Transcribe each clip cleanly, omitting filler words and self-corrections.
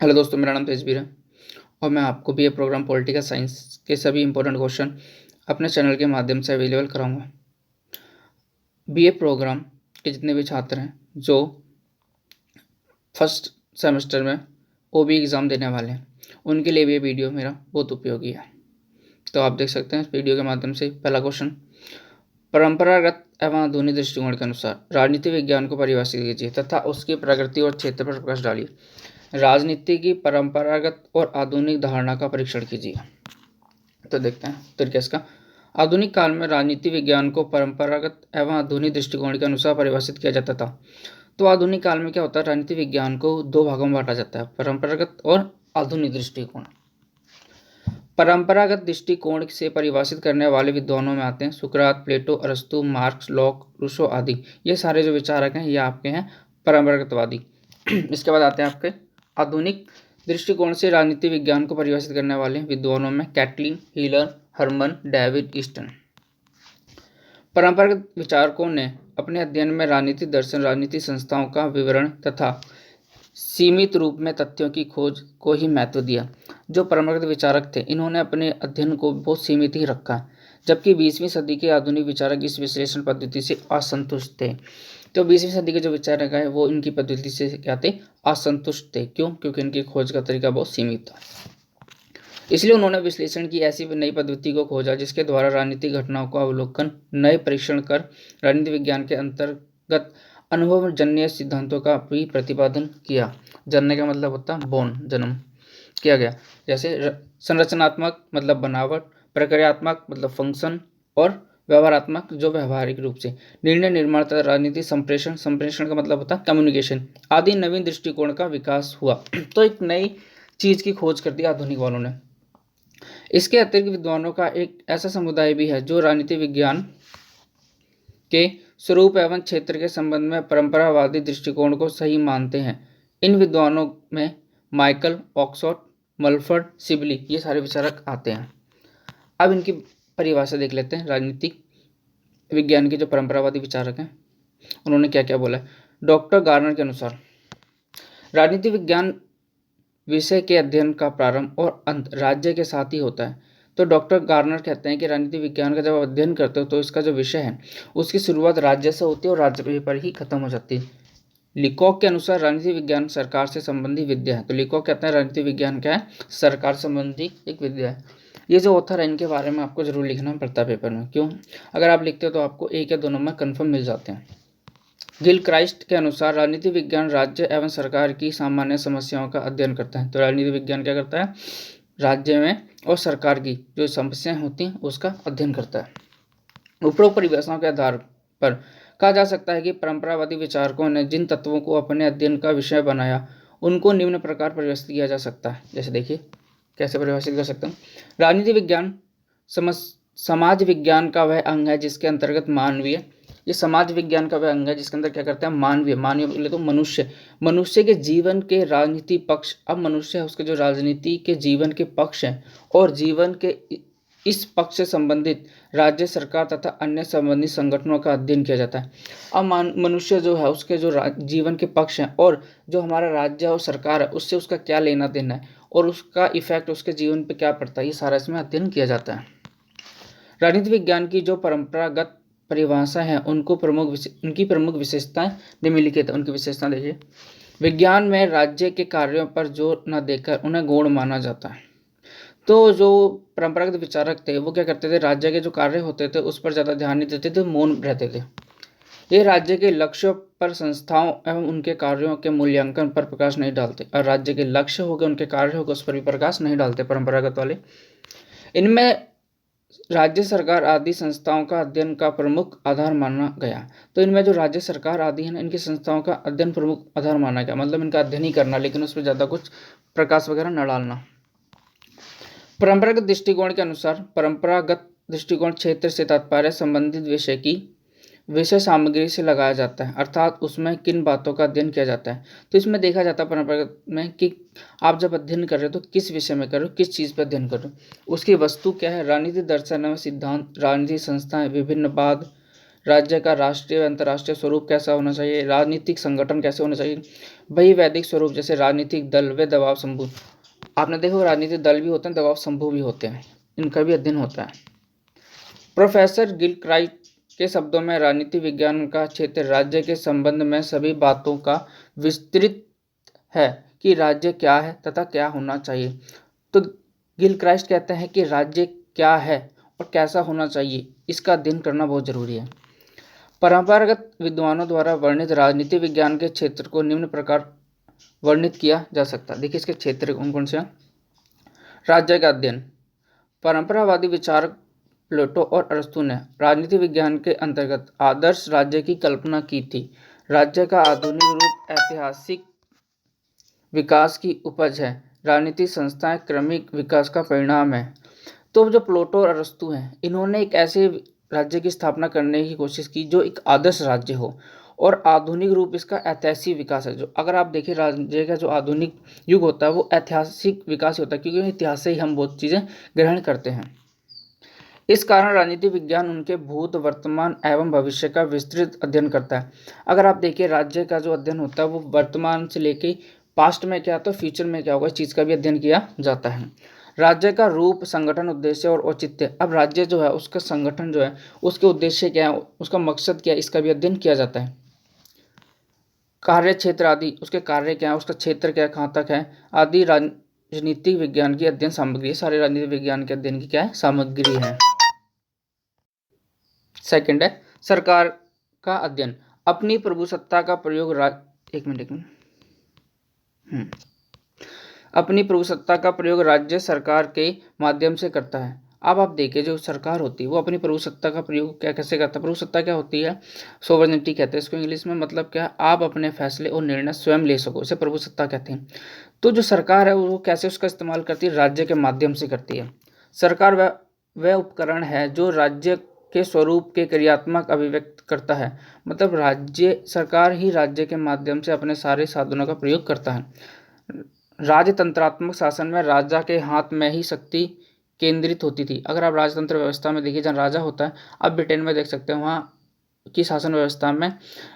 Hello दोस्तों, मेरा नाम तेजवीर है और मैं आपको बीए प्रोग्राम पॉलिटिकल साइंस के सभी इंपॉर्टेंट क्वेश्चन अपने चैनल के माध्यम से अवेलेबल कराऊंगा। बीए प्रोग्राम के जितने भी छात्र हैं जो फर्स्ट सेमेस्टर में ओबी एग्ज़ाम देने वाले हैं, उनके लिए भी ये वीडियो मेरा बहुत उपयोगी है। तो आप देख सकते हैं इस वीडियो के माध्यम से पहला क्वेश्चन, परंपरागत एवं आधुनिक दृष्टिकोण के अनुसार राजनीति विज्ञान को परिभाषित कीजिए तथा उसकी प्रकृति और क्षेत्र पर प्रकाश डालिए। राजनीति की परंपरागत और आधुनिक धारणा का परीक्षण कीजिए। तो देखते हैं तरीके इसका। आधुनिक काल में राजनीति विज्ञान को परंपरागत एवं आधुनिक दृष्टिकोण के अनुसार परिभाषित किया जाता था। तो आधुनिक काल में क्या होता है, राजनीति विज्ञान को दो भागों में बांटा जाता है, परंपरागत और आधुनिक दृष्टिकोण। परंपरागत दृष्टिकोण से परिभाषित करने वाले विद्वानों में आते हैं सुकरात, प्लेटो, अरस्तु, मार्क्स, लॉक, रूसो आदि। ये सारे जो विचारक हैं ये आपके हैं परंपरागतवादी। इसके बाद आते हैं आपके आधुनिक दृष्टिकोण से राजनीति विज्ञान को परिभाषित करने वाले विद्वानों में Catlin, Heller, Herman, David Easton. परंपरागत विचारकों ने अपने अध्ययन में राजनीति दर्शन, राजनीति संस्थाओं का विवरण तथा सीमित रूप में तथ्यों की खोज को ही महत्व दिया। जो परंपरागत विचारक थे इन्होंने अपने अध्ययन को बहुत सीमित ही रखा, जबकि 20वीं सदी के आधुनिक विचारक इस विश्लेषण पद्धति से असंतुष्ट थे। तो 20वीं सदी के जो विचारक है वो इनकी पद्धति से क्या थे, असंतुष्ट थे। क्यों? क्योंकि इनकी खोज का तरीका बहुत सीमित था। इसलिए उन्होंने विश्लेषण की ऐसी नई पद्धति को खोजा जिसके द्वारा राजनीतिक घटनाओं का अवलोकन, नए परीक्षण कर राजनीति विज्ञान के अंतर्गत अनुभवजन्य सिद्धांतों का भी प्रतिपादन किया। जानने का मतलब होता है बोर्न, जन्म किया गया। जैसे संरचनात्मक मतलब बनावट, प्रक्रियात्मक मतलब फंक्शन और व्यवहारात्मक जो व्यवहारिक रूप से, निर्णय निर्माण तथा राजनीति संप्रेषण, संप्रेषण का मतलब होता है कम्युनिकेशन आदि नवीन दृष्टिकोण का विकास हुआ। तो एक नई चीज की खोज कर दी आधुनिक वालों ने। इसके अतिरिक्त विद्वानों का एक ऐसा समुदाय भी है जो राजनीति विज्ञान के स्वरूप एवं क्षेत्र के संबंध में परंपरावादी दृष्टिकोण को सही मानते हैं। इन विद्वानों में माइकल, ऑक्सफोर्ड, मल्फर्ड, सिबली ये सारे विचारक आते हैं। अब इनकी परिभाषा देख लेते हैं। राजनीतिक विज्ञान के जो परंपरावादी विचारक हैं उन्होंने क्या क्या बोला है। डॉक्टर गार्नर के अनुसार राजनीति विज्ञान विषय के अध्ययन का प्रारंभ और अंत राज्य के साथ ही होता है। तो डॉक्टर गार्नर कहते हैं कि राजनीति विज्ञान का जब आप अध्ययन करते हो तो इसका जो विषय है उसकी शुरुआत राज्य से होती है और राज्य पर ही खत्म हो जाती है। लिकॉक के अनुसार राजनीति विज्ञान सरकार से संबंधी विद्या है। तो लिकॉक कहते हैं राजनीति विज्ञान क्या है, सरकार संबंधी एक विद्या है। ये जो ऑथर है इनके बारे में आपको जरूर लिखना पड़ता है पेपर में। क्यों? अगर आप लिखते हो तो आपको एक या दो नंबर कन्फर्म मिल जाते हैं। गिल क्राइस्ट के अनुसार राजनीति विज्ञान राज्य एवं सरकार की सामान्य समस्याओं का अध्ययन करता है। तो राजनीति विज्ञान क्या करता है, राज्य में और सरकार की जो समस्याएं होती हैं उसका अध्ययन करता है। उपरोक्त परिभाषाओं के आधार पर कहा जा सकता है कि परंपरावादी विचारकों ने जिन तत्वों को अपने अध्ययन का विषय बनाया उनको निम्न प्रकार परिभाषित किया जा सकता है। जैसे देखिए कैसे परिभाषित कर सकते हैं। राजनीति विज्ञान समाज विज्ञान का वह अंग है जिसके अंतर्गत मानवीय, ये समाज विज्ञान का वह अंग है जिसके अंदर क्या करता है, मानवीय बोले तो मनुष्य के जीवन के राजनीति पक्ष। अब मनुष्य है उसके जो राजनीति के जीवन के पक्ष हैं और जीवन के इस पक्ष से संबंधित राज्य सरकार तथा अन्य संबंधित संगठनों का अध्ययन किया जाता है। अब मनुष्य जो है उसके जो जीवन के पक्ष हैं और जो हमारा राज्य और सरकार है उससे उसका क्या लेना देना है और उसका इफेक्ट उसके जीवन पे क्या पड़ता है, ये सारा इसमें अध्ययन किया जाता है। राजनीति विज्ञान की जो परंपरागत परिभाषा है उनकी प्रमुख विशेषताएं निम्नलिखित है। उनकी विशेषता देखिए। विज्ञान में राज्य के कार्यों पर जोर न देकर उन्हें गौण माना जाता है। तो जो परंपरागत विचारक थे वो क्या करते थे, राज्य के जो कार्य होते थे उस पर ज़्यादा ध्यान नहीं देते थे, मौन रहते थे। ये राज्य के लक्ष्यों पर, संस्थाओं एवं उनके कार्यों के मूल्यांकन पर प्रकाश नहीं डालते और राज्य के लक्ष्य हो गए, उनके कार्य हो गए, उस पर भी प्रकाश नहीं डालते परंपरागत वाले। इनमें राज्य सरकार आदि संस्थाओं का अध्ययन का प्रमुख आधार माना गया। तो इनमें जो राज्य सरकार आदि है इनकी संस्थाओं का अध्ययन प्रमुख आधार माना गया, मतलब इनका अध्ययन ही करना लेकिन उस पर ज़्यादा कुछ प्रकाश वगैरह न डालना। परंपरागत दृष्टिकोण के अनुसार परंपरागत दृष्टिकोण क्षेत्र से तात्पर्य संबंधित विषय की विषय सामग्री से लगाया जाता है, अर्थात उसमें किन बातों का अध्ययन किया जाता है। तो इसमें देखा जाता है परंपरागत में कि आप जब अध्ययन कर रहे हो तो किस विषय में कर रहे हो, किस चीज़ पर अध्ययन कर रहे हो, उसकी वस्तु क्या है, राजनीति दर्शन एवं सिद्धांत, राजनीति संस्थाएं, विभिन्न वाद, राज्य का राष्ट्रीय व अंतर्राष्ट्रीय स्वरूप कैसा होना चाहिए, राजनीतिक संगठन कैसे होना चाहिए, वही वैदिक स्वरूप जैसे राजनीतिक दल व दबाव समूह। आपने देखो राजनीतिक दल भी होते हैं, दबाव समूह भी होते हैं, इनका भी अध्ययन होता है। प्रोफेसर गिलक्राइस्ट के शब्दों में राजनीति विज्ञान का क्षेत्र राज्य के संबंध में सभी बातों का विस्तृत है कि राज्य क्या है तथा क्या होना चाहिए। तो गिलक्राइस्ट कहते हैं कि राज्य क्या है और कैसा होना चाहिए, इसका अध्ययन करना बहुत जरूरी है। परंपरागत विद्वानों द्वारा वर्णित राजनीति विज्ञान के क्षेत्र को निम्न प्रकार वर्णित किया जा सकता है। देखिए इसके क्षेत्र कौन कौन से हैं। राज्य का अध्ययन। परंपरावादी विचारक प्लेटो और अरस्तु ने राजनीति विज्ञान के अंतर्गत आदर्श राज्य की कल्पना की थी। राज्य का आधुनिक रूप ऐतिहासिक विकास की उपज है। राजनीतिक संस्थाएं क्रमिक विकास का परिणाम है। तो जो प्लेटो और अरस्तु हैं, इन्होंने एक ऐसे राज्य की स्थापना करने की कोशिश की जो एक आदर्श राज्य हो, और आधुनिक रूप इसका ऐतिहासिक विकास है। जो अगर आप देखें राज्य का जो आधुनिक युग होता है वो ऐतिहासिक विकास होता है, क्योंकि इतिहास से ही हम बहुत चीज़ें ग्रहण करते हैं। इस कारण राजनीति विज्ञान उनके भूत, वर्तमान एवं भविष्य का विस्तृत अध्ययन करता है। अगर आप देखिए राज्य का जो अध्ययन होता है वो वर्तमान से लेके पास्ट में क्या होता है, फ्यूचर में क्या होगा, इस चीज़ का भी अध्ययन किया जाता है। राज्य का रूप, संगठन, उद्देश्य और औचित्य। अब राज्य जो है उसका संगठन जो है, उसके उद्देश्य क्या है, उसका मकसद क्या है, इसका भी अध्ययन किया जाता है। कार्य क्षेत्र आदि, उसके कार्य क्या है, उसका क्षेत्र क्या है, कहाँ तक है आदि राजनीतिक विज्ञान की अध्ययन सामग्री, सारे राजनीतिक विज्ञान के अध्ययन की क्या है, सामग्री है। सेकंड है सरकार का अध्ययन। अपनी प्रभुसत्ता का प्रयोग अपनी प्रभुसत्ता का प्रयोग राज्य सरकार के माध्यम से करता है। अब आप देखिए जो सरकार होती है वो अपनी प्रभुसत्ता का प्रयोग क्या कैसे करता है। प्रभुसत्ता क्या होती है, सोवरेनिटी कहते हैं इसको इंग्लिश में। मतलब क्या, आप अपने फैसले और निर्णय स्वयं ले सको, इसे प्रभुसत्ता कहते हैं। तो जो सरकार है वो कैसे उसका इस्तेमाल करती है, राज्य के माध्यम से करती है। सरकार वह उपकरण है जो राज्य के स्वरूप के क्रियात्मक अभिव्यक्त करता है। मतलब राज्य सरकार ही राज्य के माध्यम से अपने सारे साधनों का प्रयोग करता है। राजतंत्रात्मक शासन में राजा के हाथ में ही शक्ति केंद्रित होती थी। अगर आप राजतंत्र व्यवस्था में देखिए जहाँ राजा होता है, आप ब्रिटेन में देख सकते हैं वहाँ की शासन व्यवस्था में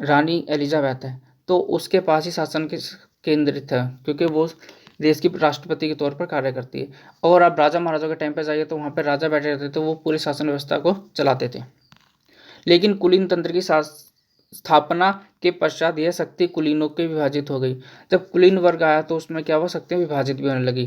रानी एलिजाबेथ है, तो उसके पास ही शासन केंद्रित है, क्योंकि वो देश की राष्ट्रपति के तौर पर कार्य करती है। और आप राजा महाराजा के टाइम पर जाइए तो वहाँ पर राजा बैठे रहते थे, तो वो पूरी शासन व्यवस्था को चलाते थे। लेकिन कुलीन तंत्र की स्थापना के पश्चात यह शक्ति कुलीनों के विभाजित हो गई। जब कुलीन वर्ग आया तो उसमें क्या हुआ, शक्तियाँ विभाजित भी होने लगी,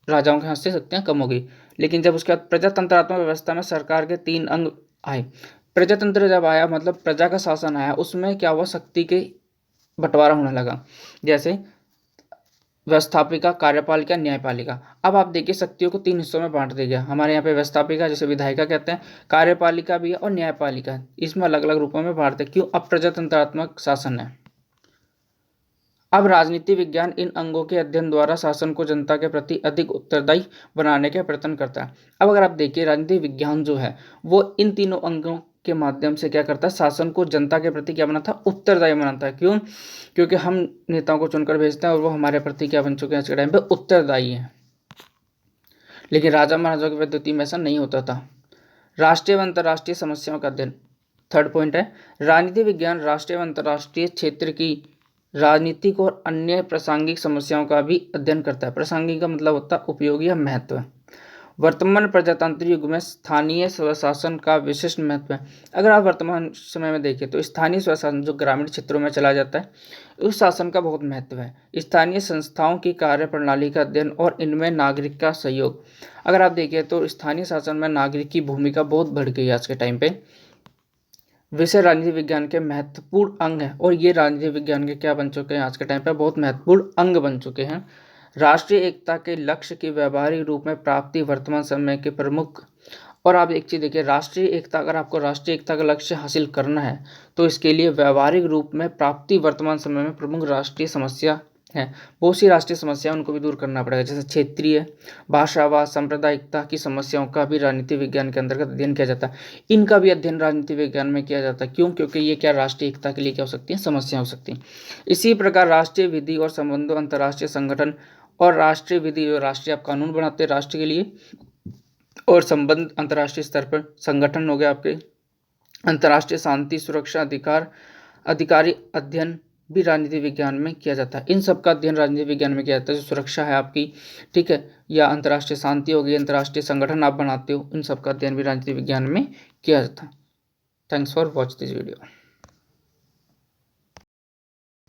राजाओं के हाथ से शक्तियाँ कम हो गई। लेकिन जब उसके बाद प्रजातंत्रात्मक व्यवस्था में सरकार के 3 अंग आए। प्रजातंत्र जब आया मतलब प्रजा का शासन आया, उसमें क्या हुआ, शक्ति के बंटवारा होने लगा। जैसे व्यवस्थापिका, कार्यपालिका, न्यायपालिका। अब आप देखिए शक्तियों को 3 हिस्सों में बांट दिया गया। हमारे यहाँ पे व्यवस्थापिका जैसे विधायिका कहते हैं, कार्यपालिका भी है और न्यायपालिका, इसमें अलग अलग रूपों में बांटते। क्यों, अब प्रजातंत्रात्मक शासन है। अब राजनीति विज्ञान इन अंगों के अध्ययन द्वारा शासन को जनता के प्रति अधिक उत्तरदायी बनाने का प्रयत्न करता है। अब अगर आप देखिए राजनीति विज्ञान जो है वो इन तीनों अंगों के माध्यम से क्या करता है, शासन को जनता के प्रति क्या बनाता है, उत्तरदायी बनाता है। क्यों, क्योंकि हम नेताओं को चुनकर भेजते हैं और वो हमारे प्रति क्या बन चुके हैं आज के टाइम पे, उत्तरदायी हैं। लेकिन राजा महाराजा की पद्धति में ऐसा नहीं होता था। राष्ट्रीय व अंतर्राष्ट्रीय समस्याओं का अध्ययन। थर्ड पॉइंट है राजनीति विज्ञान राष्ट्रीय व अंतर्राष्ट्रीय क्षेत्र की राजनीतिक और अन्य प्रासंगिक समस्याओं का भी अध्ययन करता है। प्रासंगिक का मतलब होता है उपयोगी या महत्व। वर्तमान प्रजातांत्रिक युग में स्थानीय स्वशासन का विशिष्ट महत्व है। अगर आप वर्तमान समय में देखें तो स्थानीय स्वशासन जो ग्रामीण क्षेत्रों में चला जाता है, उस शासन का बहुत महत्व है। स्थानीय संस्थाओं की कार्यप्रणाली का अध्ययन और इनमें नागरिक का सहयोग। अगर आप देखें तो स्थानीय शासन में नागरिक की भूमिका बहुत बढ़ गई है आज के टाइम पे। विषय राजनीति विज्ञान के महत्वपूर्ण अंग हैं और ये राजनीति विज्ञान के क्या बन चुके हैं, आज के टाइम पे बहुत महत्वपूर्ण अंग बन चुके हैं। राष्ट्रीय एकता के लक्ष्य की व्यवहारिक रूप में प्राप्ति वर्तमान समय के प्रमुख। और आप एक चीज़ देखिए, राष्ट्रीय एकता, अगर आपको राष्ट्रीय एकता का लक्ष्य हासिल करना है तो इसके लिए व्यवहारिक रूप में प्राप्ति वर्तमान समय में प्रमुख राष्ट्रीय समस्या है। बहुत सी राष्ट्रीय समस्या उनको भी दूर करना पड़ेगा, जैसे क्षेत्रीय, भाषावाद, सांप्रदायिकता की समस्याओं का भी राजनीति विज्ञान के अंतर्गत अध्ययन किया जाता है। इनका भी अध्ययन राजनीति विज्ञान में किया जाता है। क्यों, क्योंकि ये क्या राष्ट्रीय एकता के लिए क्या हो सकती है, समस्या हो सकती है। इसी प्रकार राष्ट्रीय विधि और संबंधों, अंतर्राष्ट्रीय संगठन और राष्ट्रीय विधि, जो राष्ट्रीय आप कानून बनाते हैं राष्ट्र के लिए, और संबंध अंतर्राष्ट्रीय स्तर पर संगठन हो गए आपके, अंतर्राष्ट्रीय शांति, सुरक्षा, अधिकारी अध्ययन भी राजनीति विज्ञान में किया जाता है। इन सब का अध्ययन राजनीति विज्ञान में किया जाता है। जो सुरक्षा है आपकी, ठीक है, या अंतर्राष्ट्रीय शांति हो गई, अंतर्राष्ट्रीय संगठन आप बनाते हो, इन सब का अध्ययन भी राजनीति विज्ञान में किया जाता है। Thanks for watch this video.